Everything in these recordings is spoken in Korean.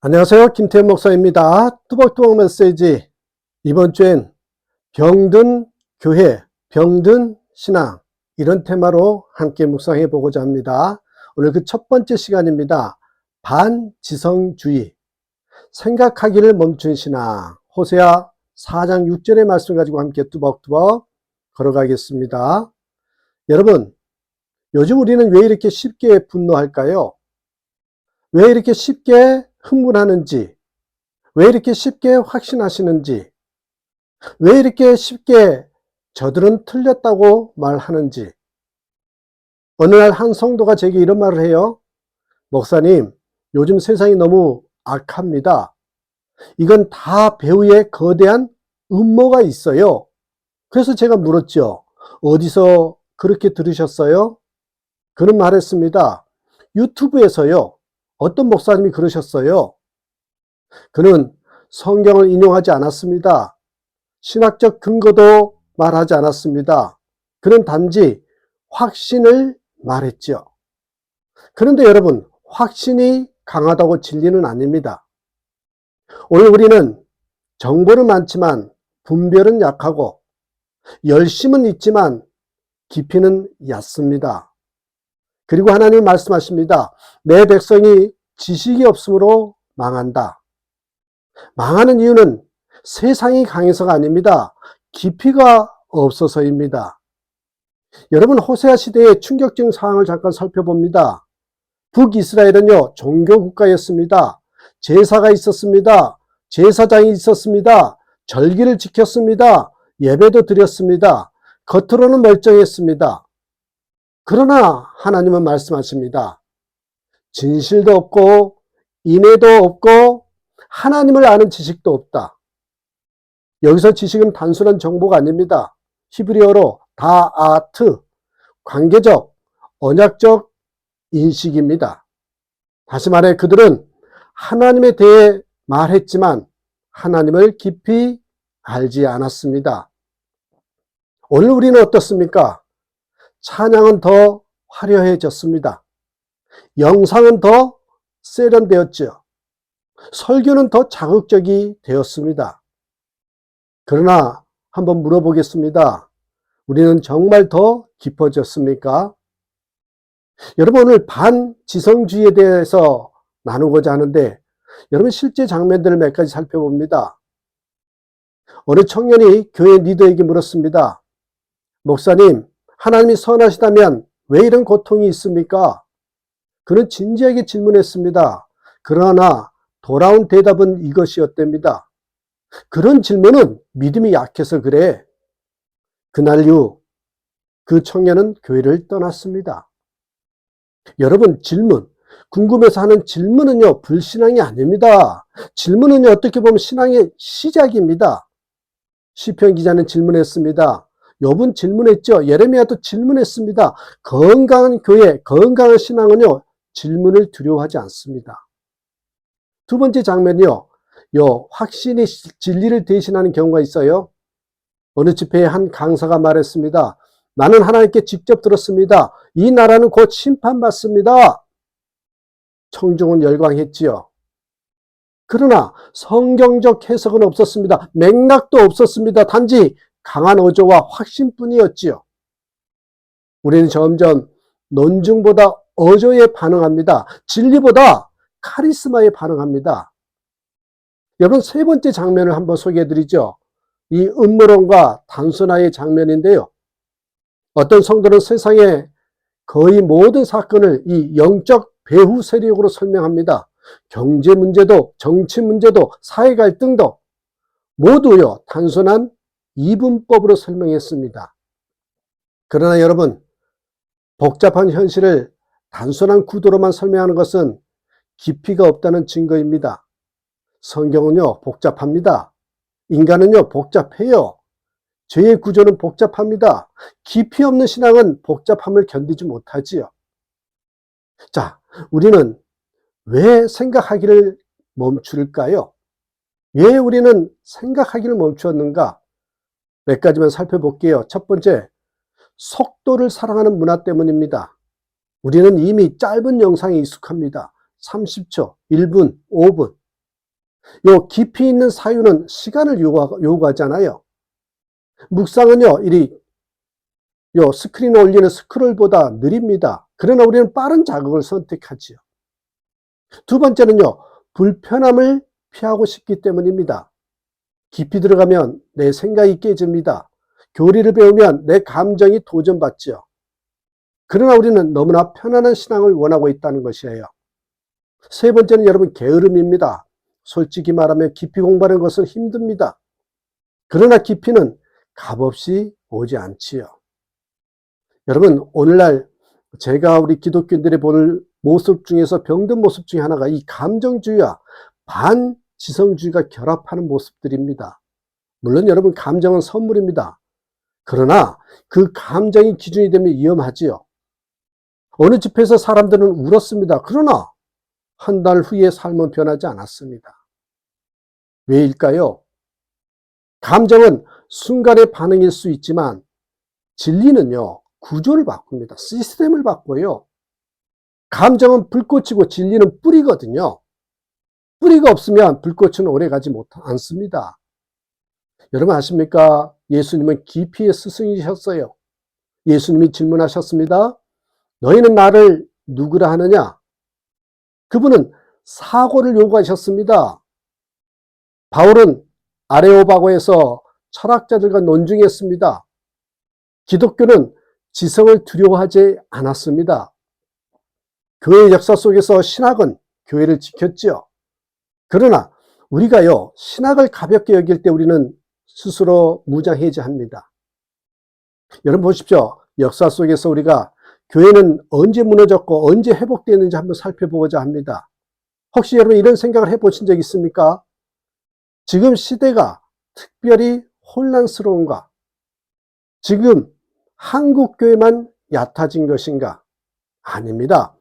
안녕하세요. 김태현 목사입니다. 뚜벅뚜벅 메시지. 이번 주엔 병든 교회, 병든 신앙, 이런 테마로 함께 묵상해 보고자 합니다. 오늘 그 첫 번째 시간입니다. 반지성주의, 생각하기를 멈춘 신앙. 호세아 4장 6절의 말씀 가지고 함께 뚜벅뚜벅 걸어가겠습니다. 여러분, 요즘 우리는 왜 이렇게 쉽게 분노할까요? 왜 이렇게 쉽게 흥분하는지, 왜 이렇게 쉽게 확신하시는지, 왜 이렇게 쉽게 저들은 틀렸다고 말하는지. 어느 날 한 성도가 제게 이런 말을 해요. 목사님, 요즘 세상이 너무 악합니다. 이건 다 배후에 거대한 음모가 있어요. 그래서 제가 물었죠. 어디서 그렇게 들으셨어요? 그는 말했습니다. 유튜브에서요. 어떤 목사님이 그러셨어요. 그는 성경을 인용하지 않았습니다. 신학적 근거도 말하지 않았습니다. 그는 단지 확신을 말했죠. 그런데 여러분, 확신이 강하다고 진리는 아닙니다. 오늘 우리는 정보는 많지만 분별은 약하고 열심은 있지만 깊이는 얕습니다. 그리고 하나님은 말씀하십니다. 내 백성이 지식이 없으므로 망한다. 망하는 이유는 세상이 강해서가 아닙니다. 깊이가 없어서입니다. 여러분, 호세아 시대의 충격적인 상황을 잠깐 살펴봅니다. 북이스라엘은요, 종교국가였습니다. 제사가 있었습니다. 제사장이 있었습니다. 절기를 지켰습니다. 예배도 드렸습니다. 겉으로는 멀쩡했습니다. 그러나 하나님은 말씀하십니다. 진실도 없고 인애도 없고 하나님을 아는 지식도 없다. 여기서 지식은 단순한 정보가 아닙니다. 히브리어로 다아트, 관계적, 언약적 인식입니다. 다시 말해 그들은 하나님에 대해 말했지만 하나님을 깊이 알지 않았습니다. 오늘 우리는 어떻습니까? 찬양은 더 화려해졌습니다. 영상은 더 세련되었죠. 설교는 더 자극적이 되었습니다. 그러나 한번 물어보겠습니다. 우리는 정말 더 깊어졌습니까? 여러분, 오늘 반지성주의에 대해서 나누고자 하는데 여러분, 실제 장면들을 몇 가지 살펴봅니다. 어느 청년이 교회 리더에게 물었습니다. 목사님, 하나님이 선하시다면 왜 이런 고통이 있습니까? 그는 진지하게 질문했습니다. 그러나 돌아온 대답은 이것이었답니다. 그런 질문은 믿음이 약해서 그래. 그날 이후 그 청년은 교회를 떠났습니다. 여러분, 질문, 궁금해서 하는 질문은요, 불신앙이 아닙니다. 질문은요, 어떻게 보면 신앙의 시작입니다. 시편 기자는 질문했습니다. 욥은 질문했죠. 예레미야도 질문했습니다. 건강한 교회, 건강한 신앙은요, 질문을 두려워하지 않습니다. 두 번째 장면이요. 확신이 진리를 대신하는 경우가 있어요. 어느 집회에 한 강사가 말했습니다. 나는 하나님께 직접 들었습니다. 이 나라는 곧 심판받습니다. 청중은 열광했지요. 그러나 성경적 해석은 없었습니다. 맥락도 없었습니다. 단지 강한 어조와 확신뿐이었지요. 우리는 점점 논증보다 어조에 반응합니다. 진리보다 카리스마에 반응합니다. 여러분, 세 번째 장면을 한번 소개해 드리죠. 이 음모론과 단순화의 장면인데요. 어떤 성도는 세상의 거의 모든 사건을 이 영적 배후 세력으로 설명합니다. 경제 문제도, 정치 문제도, 사회 갈등도 모두요, 단순한 이분법으로 설명했습니다. 그러나 여러분, 복잡한 현실을 단순한 구도로만 설명하는 것은 깊이가 없다는 증거입니다. 성경은요, 복잡합니다. 인간은요, 복잡해요. 죄의 구조는 복잡합니다. 깊이 없는 신앙은 복잡함을 견디지 못하지요. 자, 우리는 왜 생각하기를 멈출까요? 왜 우리는 생각하기를 멈추었는가? 몇 가지만 살펴볼게요. 첫 번째, 속도를 사랑하는 문화 때문입니다. 우리는 이미 짧은 영상에 익숙합니다. 30초, 1분, 5분. 요 깊이 있는 사유는 시간을 요구하잖아요. 묵상은요, 요 스크린에 올리는 스크롤보다 느립니다. 그러나 우리는 빠른 자극을 선택하지요. 두 번째는요, 불편함을 피하고 싶기 때문입니다. 깊이 들어가면 내 생각이 깨집니다. 교리를 배우면 내 감정이 도전받지요. 그러나 우리는 너무나 편안한 신앙을 원하고 있다는 것이에요. 세 번째는 여러분, 게으름입니다. 솔직히 말하면 깊이 공부하는 것은 힘듭니다. 그러나 깊이는 값없이 오지 않지요. 여러분, 오늘날 제가 우리 기독교인들의 볼 모습 중에서 병든 모습 중에 하나가 이 감정주의와 반지성주의가 결합하는 모습들입니다. 물론 여러분, 감정은 선물입니다. 그러나 그 감정이 기준이 되면 위험하지요. 어느 집회에서 사람들은 울었습니다. 그러나 한 달 후에 삶은 변하지 않았습니다. 왜일까요? 감정은 순간의 반응일 수 있지만 진리는요, 구조를 바꿉니다. 시스템을 바꿔요. 감정은 불꽃이고 진리는 뿌리거든요. 뿌리가 없으면 불꽃은 오래가지 않습니다. 여러분 아십니까? 예수님은 깊이의 스승이셨어요. 예수님이 질문하셨습니다. 너희는 나를 누구라 하느냐? 그분은 사고를 요구하셨습니다. 바울은 아레오바고에서 철학자들과 논중했습니다. 기독교는 지성을 두려워하지 않았습니다. 교회의 역사 속에서 신학은 교회를 지켰지요. 그러나 우리가요, 신학을 가볍게 여길 때 우리는 스스로 무장해제합니다. 여러분 보십시오. 역사 속에서 우리가 교회는 언제 무너졌고 언제 회복되었는지 한번 살펴보고자 합니다. 혹시 여러분 이런 생각을 해보신 적 있습니까? 지금 시대가 특별히 혼란스러운가? 지금 한국교회만 얕아진 것인가? 아닙니다.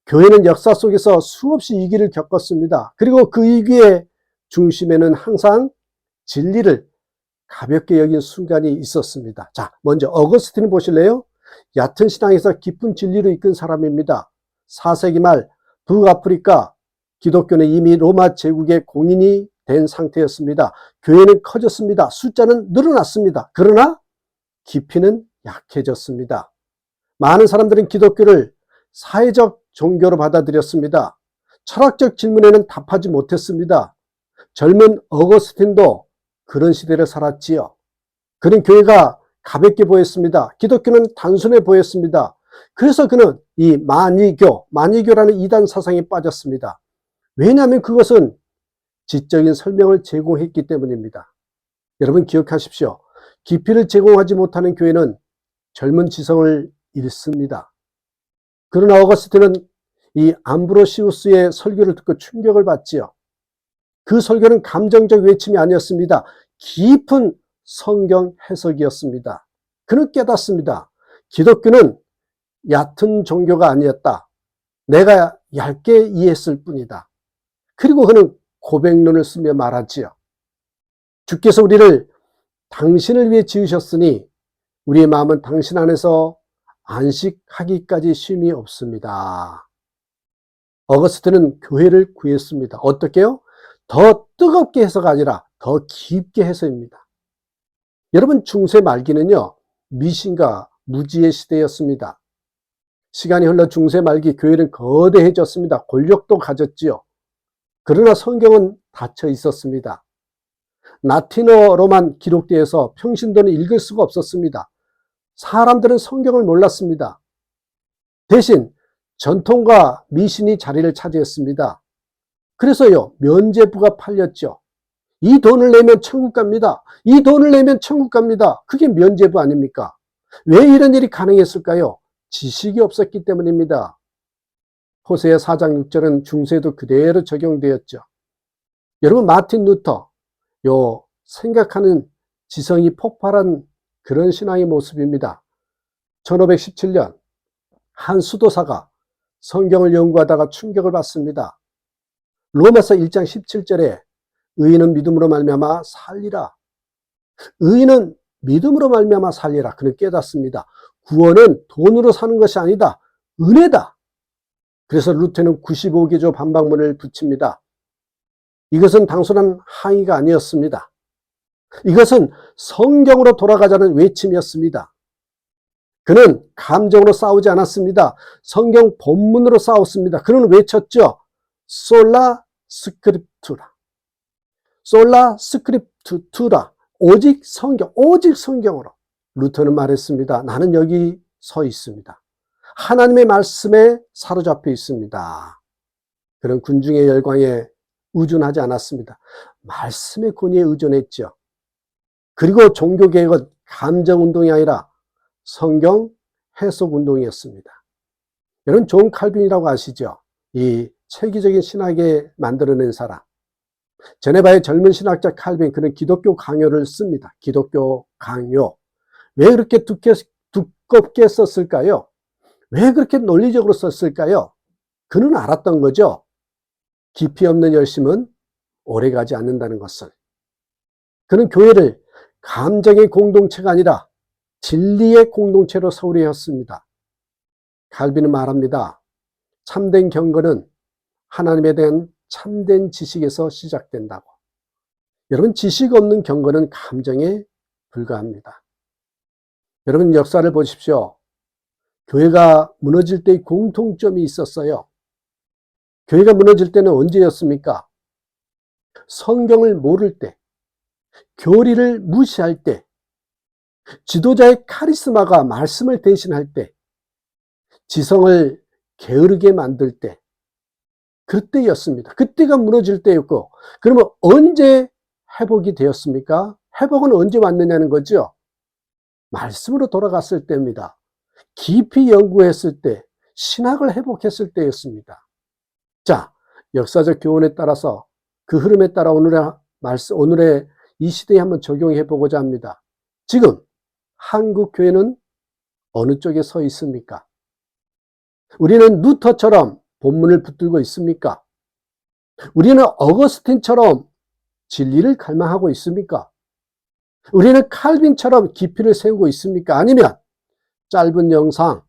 교회는 역사 속에서 수없이 위기를 겪었습니다. 그리고 그 위기의 중심에는 항상 진리를 가볍게 여긴 순간이 있었습니다. 자, 먼저 어거스틴을 보실래요? 얕은 신앙에서 깊은 진리로 이끈 사람입니다. 4세기 말 북아프리카 기독교는 이미 로마 제국의 공인이 된 상태였습니다. 교회는 커졌습니다. 숫자는 늘어났습니다. 그러나 깊이는 약해졌습니다. 많은 사람들은 기독교를 사회적 종교로 받아들였습니다. 철학적 질문에는 답하지 못했습니다. 젊은 어거스틴도 그런 시대를 살았지요. 그는 교회가 가볍게 보였습니다. 기독교는 단순해 보였습니다. 그래서 그는 이 만이교라는 이단 사상에 빠졌습니다. 왜냐하면 그것은 지적인 설명을 제공했기 때문입니다. 여러분 기억하십시오. 깊이를 제공하지 못하는 교회는 젊은 지성을 잃습니다. 그러나 어거스틴은 이 암브로시우스의 설교를 듣고 충격을 받지요. 그 설교는 감정적 외침이 아니었습니다. 깊은 성경 해석이었습니다. 그는 깨닫습니다. 기독교는 얕은 종교가 아니었다. 내가 얇게 이해했을 뿐이다. 그리고 그는 고백론을 쓰며 말하지요. 주께서 우리를 당신을 위해 지으셨으니 우리의 마음은 당신 안에서 안식하기까지 쉼이 없습니다. 어거스틴은 교회를 구했습니다. 어떻게요? 더 뜨겁게 해서가 아니라 더 깊게 해서입니다. 여러분 중세 말기는요, 미신과 무지의 시대였습니다. 시간이 흘러 중세 말기 교회는 거대해졌습니다. 권력도 가졌지요. 그러나 성경은 닫혀 있었습니다. 라틴어로만 기록되어서 평신도는 읽을 수가 없었습니다. 사람들은 성경을 몰랐습니다. 대신 전통과 미신이 자리를 차지했습니다. 그래서요, 면죄부가 팔렸죠. 이 돈을 내면 천국 갑니다. 이 돈을 내면 천국 갑니다. 그게 면죄부 아닙니까? 왜 이런 일이 가능했을까요? 지식이 없었기 때문입니다. 호세아 4장 6절은 중세도 그대로 적용되었죠. 여러분 마틴 루터, 생각하는 지성이 폭발한 그런 신앙의 모습입니다. 1517년 한 수도사가 성경을 연구하다가 충격을 받습니다. 로마서 1장 17절에 의인은 믿음으로 말미암아 살리라. 의인은 믿음으로 말미암아 살리라. 그는 깨닫습니다. 구원은 돈으로 사는 것이 아니다. 은혜다. 그래서 루터는 95개조 반박문을 붙입니다. 이것은 단순한 항의가 아니었습니다. 이것은 성경으로 돌아가자는 외침이었습니다. 그는 감정으로 싸우지 않았습니다. 성경 본문으로 싸웠습니다. 그는 외쳤죠. 솔라 스크립투라. 솔라 스크립투라. 오직 성경, 오직 성경으로. 루터는 말했습니다. 나는 여기 서 있습니다. 하나님의 말씀에 사로잡혀 있습니다. 그런 군중의 열광에 의존하지 않았습니다. 말씀의 권위에 의존했죠. 그리고 종교개혁은 감정운동이 아니라 성경 해석운동이었습니다. 여러분 존 칼빈이라고 아시죠? 이 체계적인 신학에 만들어낸 사람. 제네바의 젊은 신학자 칼빈, 그는 기독교 강요를 씁니다. 기독교 강요. 왜 그렇게 두껍게 썼을까요? 왜 그렇게 논리적으로 썼을까요? 그는 알았던 거죠. 깊이 없는 열심은 오래가지 않는다는 것을. 그는 교회를 감정의 공동체가 아니라 진리의 공동체로 서울이었습니다. 칼빈은 말합니다. 참된 경건은 하나님에 대한 참된 지식에서 시작된다고. 여러분, 지식 없는 경건은 감정에 불과합니다. 여러분, 역사를 보십시오. 교회가 무너질 때의 공통점이 있었어요. 교회가 무너질 때는 언제였습니까? 성경을 모를 때, 교리를 무시할 때, 지도자의 카리스마가 말씀을 대신할 때, 지성을 게으르게 만들 때, 그때였습니다. 그때가 무너질 때였고, 그러면 언제 회복이 되었습니까? 회복은 언제 왔느냐는 거죠. 말씀으로 돌아갔을 때입니다. 깊이 연구했을 때, 신학을 회복했을 때였습니다. 자, 역사적 교훈에 따라서 그 흐름에 따라 오늘의 이 시대에 한번 적용해 보고자 합니다. 지금 한국 교회는 어느 쪽에 서 있습니까? 우리는 루터처럼 본문을 붙들고 있습니까? 우리는 어거스틴처럼 진리를 갈망하고 있습니까? 우리는 칼빈처럼 깊이를 세우고 있습니까? 아니면 짧은 영상,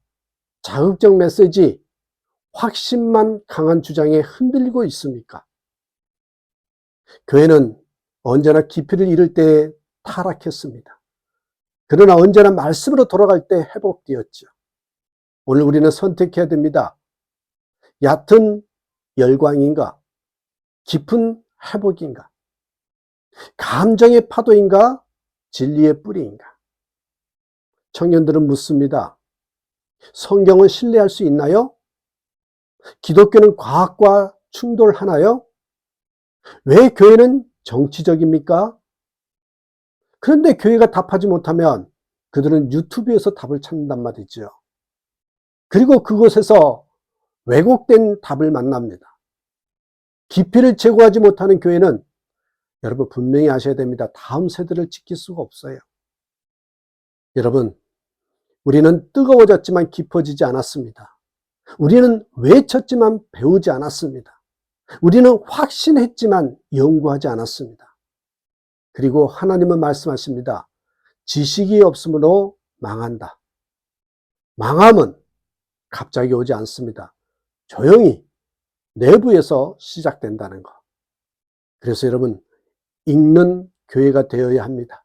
자극적 메시지, 확신만 강한 주장에 흔들리고 있습니까? 교회는 언제나 깊이를 잃을 때 타락했습니다. 그러나 언제나 말씀으로 돌아갈 때 회복되었죠. 오늘 우리는 선택해야 됩니다. 얕은 열광인가? 깊은 회복인가? 감정의 파도인가? 진리의 뿌리인가? 청년들은 묻습니다. 성경을 신뢰할 수 있나요? 기독교는 과학과 충돌하나요? 왜 교회는 정치적입니까? 그런데 교회가 답하지 못하면 그들은 유튜브에서 답을 찾는단 말이죠. 그리고 그곳에서 왜곡된 답을 만납니다. 깊이를 제고하지 못하는 교회는 여러분 분명히 아셔야 됩니다. 다음 세대를 지킬 수가 없어요. 여러분, 우리는 뜨거워졌지만 깊어지지 않았습니다. 우리는 외쳤지만 배우지 않았습니다. 우리는 확신했지만 연구하지 않았습니다. 그리고 하나님은 말씀하십니다. 지식이 없으므로 망한다. 망함은 갑자기 오지 않습니다. 조용히 내부에서 시작된다는 것. 그래서 여러분, 읽는 교회가 되어야 합니다.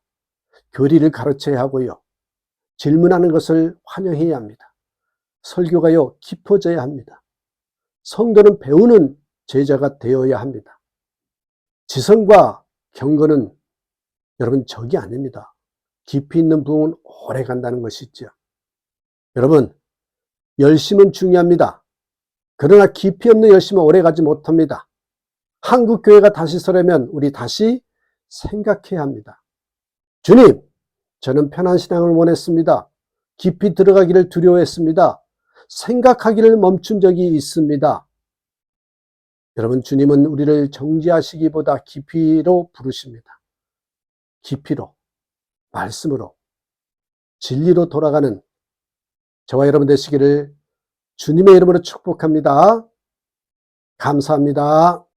교리를 가르쳐야 하고요. 질문하는 것을 환영해야 합니다. 설교가요, 깊어져야 합니다. 성도는 배우는 제자가 되어야 합니다. 지성과 경건은 여러분 적이 아닙니다. 깊이 있는 부흥은 오래 간다는 것이죠. 여러분, 열심은 중요합니다. 그러나 깊이 없는 열심은 오래 가지 못합니다. 한국 교회가 다시 서려면 우리 다시 생각해야 합니다. 주님, 저는 편한 신앙을 원했습니다. 깊이 들어가기를 두려워했습니다. 생각하기를 멈춘 적이 있습니다. 여러분, 주님은 우리를 정지하시기보다 깊이로 부르십니다. 깊이로, 말씀으로, 진리로 돌아가는 저와 여러분 되시기를 주님의 이름으로 축복합니다. 감사합니다.